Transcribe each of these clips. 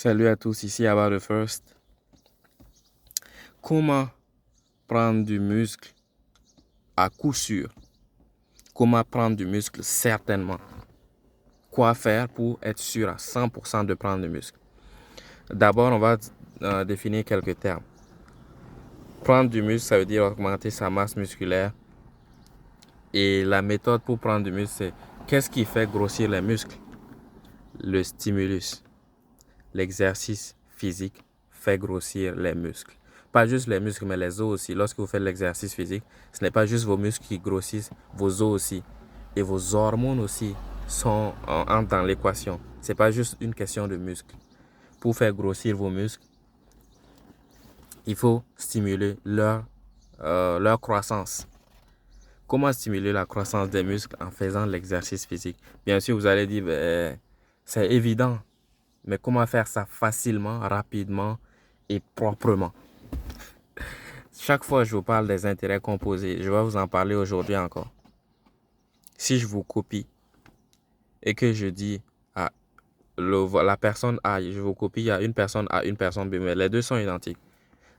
Salut à tous, ici Abba the First. Comment prendre du muscle à coup sûr? Comment prendre du muscle certainement? Quoi faire pour être sûr à 100% de prendre du muscle? D'abord, on va définir quelques termes. Prendre du muscle, ça veut dire augmenter sa masse musculaire. Et la méthode pour prendre du muscle, c'est qu'est-ce qui fait grossir les muscles? Le stimulus. L'exercice physique fait grossir les muscles. Pas juste les muscles, mais les os aussi. Lorsque vous faites l'exercice physique, ce n'est pas juste vos muscles qui grossissent, vos os aussi. Et vos hormones aussi entrent dans l'équation. Ce n'est pas juste une question de muscles. Pour faire grossir vos muscles, il faut stimuler leur croissance. Comment stimuler la croissance des muscles en faisant l'exercice physique? Bien sûr, vous allez dire, c'est évident. Mais comment faire ça facilement, rapidement et proprement? Chaque fois que je vous parle des intérêts composés, je vais vous en parler aujourd'hui encore. Si je vous copie et que je dis à la personne A, je vous copie à une personne A, une personne B, mais les deux sont identiques.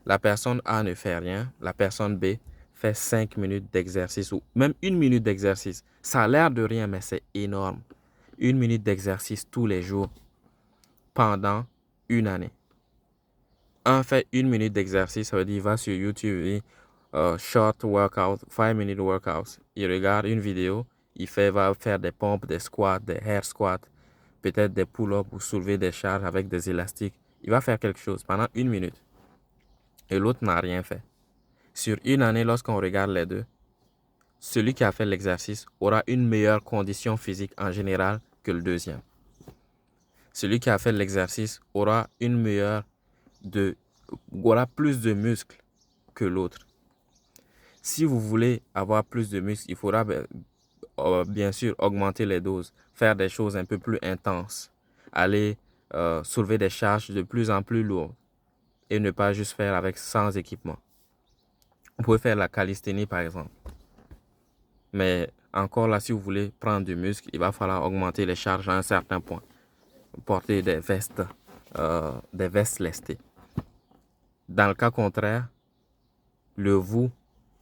La personne A ne fait rien, la personne B fait 5 minutes d'exercice ou même 1 minute d'exercice. Ça a l'air de rien, mais c'est énorme. 1 minute d'exercice tous les jours pendant une année. Un fait 1 minute d'exercice, ça veut dire il va sur YouTube, il dit short workout, 5 minute workouts. Il regarde une vidéo, va faire des pompes, des squats, des air squats, peut-être des pull-ups ou soulever des charges avec des élastiques. Il va faire quelque chose pendant 1 minute. Et l'autre n'a rien fait. Sur une année, lorsqu'on regarde les deux, celui qui a fait l'exercice aura une meilleure condition physique en général que le deuxième. Celui qui a fait l'exercice aura plus de muscles que l'autre. Si vous voulez avoir plus de muscles, il faudra bien sûr augmenter les doses, faire des choses un peu plus intenses, aller soulever des charges de plus en plus lourdes et ne pas juste faire avec sans équipement. Vous pouvez faire la calisthénie par exemple. Mais encore là, si vous voulez prendre du muscle, il va falloir augmenter les charges à un certain point. Porter des vestes lestées. Dans le cas contraire, le vous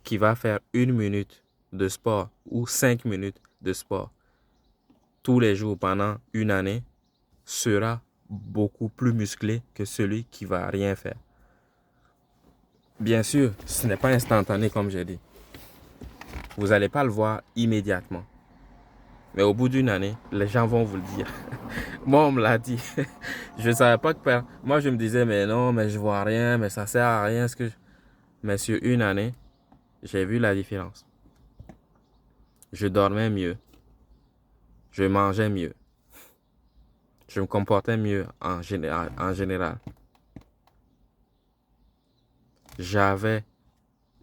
qui va faire 1 minute de sport ou 5 minutes de sport tous les jours pendant une année sera beaucoup plus musclé que celui qui va rien faire. Bien sûr, ce n'est pas instantané comme j'ai dit. Vous n'allez pas le voir immédiatement. Mais au bout d'une année, les gens vont vous le dire. Moi, on me l'a dit. Je ne savais pas que... Moi, je me disais, mais non, mais je vois rien, mais ça sert à rien. Mais sur une année, j'ai vu la différence. Je dormais mieux. Je mangeais mieux. Je me comportais mieux en général.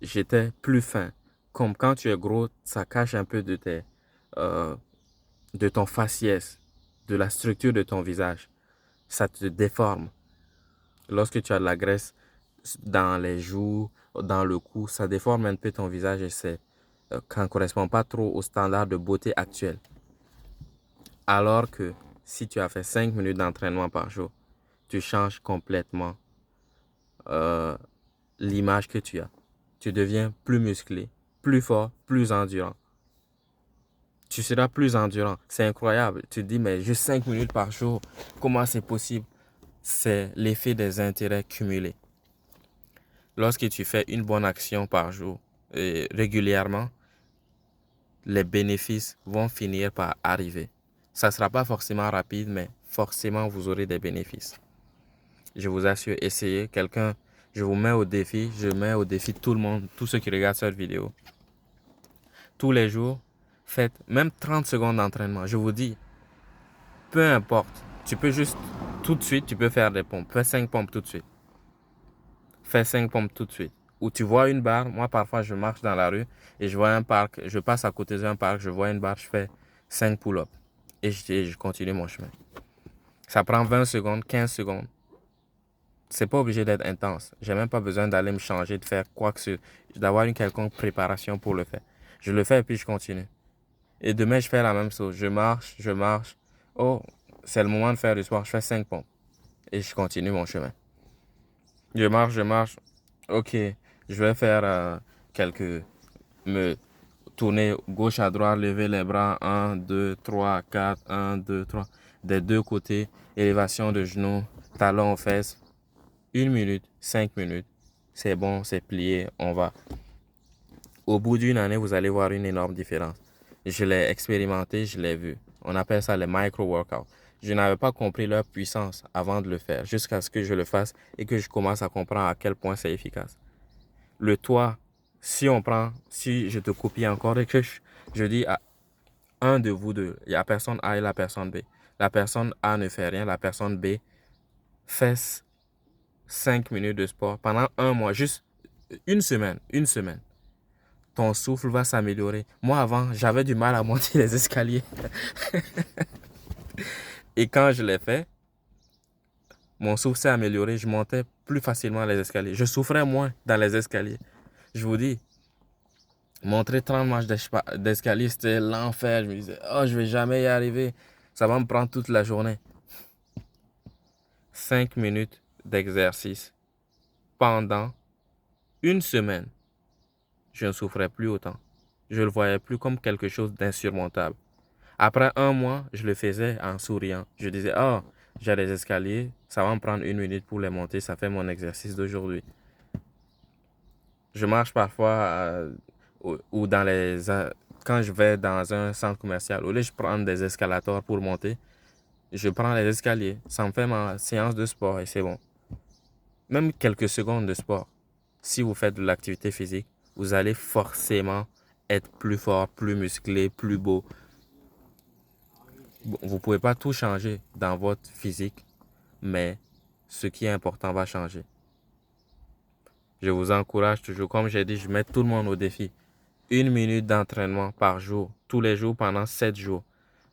J'étais plus fin. Comme quand tu es gros, ça cache un peu de ton faciès, de la structure de ton visage. Ça te déforme. Lorsque tu as de la graisse dans les joues, dans le cou, ça déforme un peu ton visage et ça ne correspond pas trop au standard de beauté actuel. Alors que si tu as fait 5 minutes d'entraînement par jour, tu changes complètement l'image que tu as. Tu deviens plus musclé, plus fort, plus endurant. Tu seras plus endurant. C'est incroyable. Tu te dis, mais juste 5 minutes par jour, comment c'est possible? C'est l'effet des intérêts cumulés. Lorsque tu fais une bonne action par jour et régulièrement, les bénéfices vont finir par arriver. Ça ne sera pas forcément rapide, mais forcément vous aurez des bénéfices. Je vous assure, essayez. Je vous mets au défi, je mets au défi tout le monde, tous ceux qui regardent cette vidéo. Tous les jours, faites même 30 secondes d'entraînement. Je vous dis, peu importe, tu peux juste tout de suite, tu peux faire des pompes. Fais 5 pompes tout de suite. Fais 5 pompes tout de suite. Ou tu vois une barre, moi parfois je marche dans la rue et je vois un parc, je passe à côté d'un parc, je vois une barre, je fais 5 pull-ups et je continue mon chemin. Ça prend 20 secondes, 15 secondes. C'est pas obligé d'être intense. J'ai même pas besoin d'aller me changer, de faire quoi que ce soit, d'avoir une quelconque préparation pour le faire. Je le fais et puis je continue. Et demain, je fais la même chose. Je marche. Oh, c'est le moment de faire du sport. Je fais 5 pompes. et je continue mon chemin. Je marche. Ok, je vais faire me tourner gauche à droite, lever les bras, 1, 2, 3, 4, 1, 2, 3, des deux côtés, élévation de genoux, talons aux fesses, 1 minute, 5 minutes, c'est bon, c'est plié, on va. Au bout d'une année, vous allez voir une énorme différence. Je l'ai expérimenté, je l'ai vu. On appelle ça les micro-workouts. Je n'avais pas compris leur puissance avant de le faire, jusqu'à ce que je le fasse et que je commence à comprendre à quel point c'est efficace. Le toit, si je te copie encore et que je dis à un de vous deux, il y a la personne A et la personne B. La personne A ne fait rien, la personne B fait 5 minutes de sport pendant un mois, juste une semaine. Ton souffle va s'améliorer. Moi, avant, j'avais du mal à monter les escaliers. Et quand je l'ai fait, mon souffle s'est amélioré. Je montais plus facilement les escaliers. Je souffrais moins dans les escaliers. Je vous dis, montrer 30 marches d'escalier, c'était l'enfer. Je me disais, oh, je vais jamais y arriver. Ça va me prendre toute la journée. 5 minutes d'exercice pendant une semaine. Je ne souffrais plus autant. Je ne le voyais plus comme quelque chose d'insurmontable. Après un mois, je le faisais en souriant. Je disais, oh, j'ai des escaliers, ça va me prendre 1 minute pour les monter, ça fait mon exercice d'aujourd'hui. Je marche parfois ou quand je vais dans un centre commercial, au lieu de prendre des escalators pour monter, je prends les escaliers. Ça me fait ma séance de sport et c'est bon. Même quelques secondes de sport, si vous faites de l'activité physique, vous allez forcément être plus fort, plus musclé, plus beau. Vous ne pouvez pas tout changer dans votre physique, mais ce qui est important va changer. Je vous encourage toujours, comme j'ai dit, je mets tout le monde au défi. 1 minute d'entraînement par jour, tous les jours pendant 7 jours.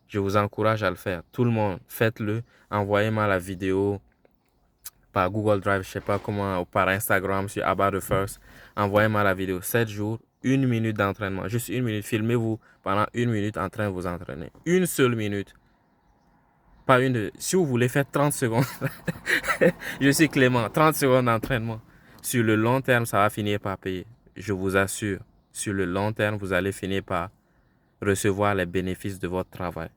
Je vous encourage à le faire. Tout le monde, faites-le. Envoyez-moi la vidéo par Google Drive, je ne sais pas comment, ou par Instagram sur About the First. Envoyez-moi la vidéo. 7 jours, 1 minute d'entraînement. Juste 1 minute. Filmez-vous pendant 1 minute en train de vous entraîner. Une seule minute. Pas une. Si vous voulez faire 30 secondes, je suis Clément. 30 secondes d'entraînement. Sur le long terme, ça va finir par payer. Je vous assure. Sur le long terme, vous allez finir par recevoir les bénéfices de votre travail.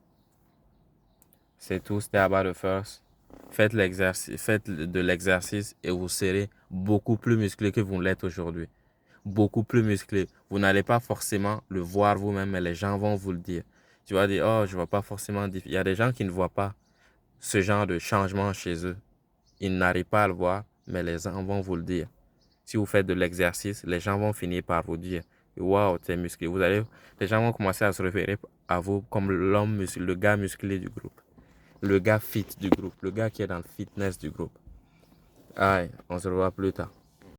C'est tout. C'était About the First. Faites de l'exercice et vous serez beaucoup plus musclé que vous l'êtes aujourd'hui. Beaucoup plus musclé. Vous n'allez pas forcément le voir vous-même, mais les gens vont vous le dire. Tu vas dire, oh, je ne vois pas forcément. Il y a des gens qui ne voient pas ce genre de changement chez eux. Ils n'arrivent pas à le voir, mais les gens vont vous le dire. Si vous faites de l'exercice, les gens vont finir par vous dire, waouh, t'es musclé. Les gens vont commencer à se référer à vous comme l'homme musclé, le gars musclé du groupe. Le gars fit du groupe, le gars qui est dans le fitness du groupe. Aïe, on se revoit plus tard.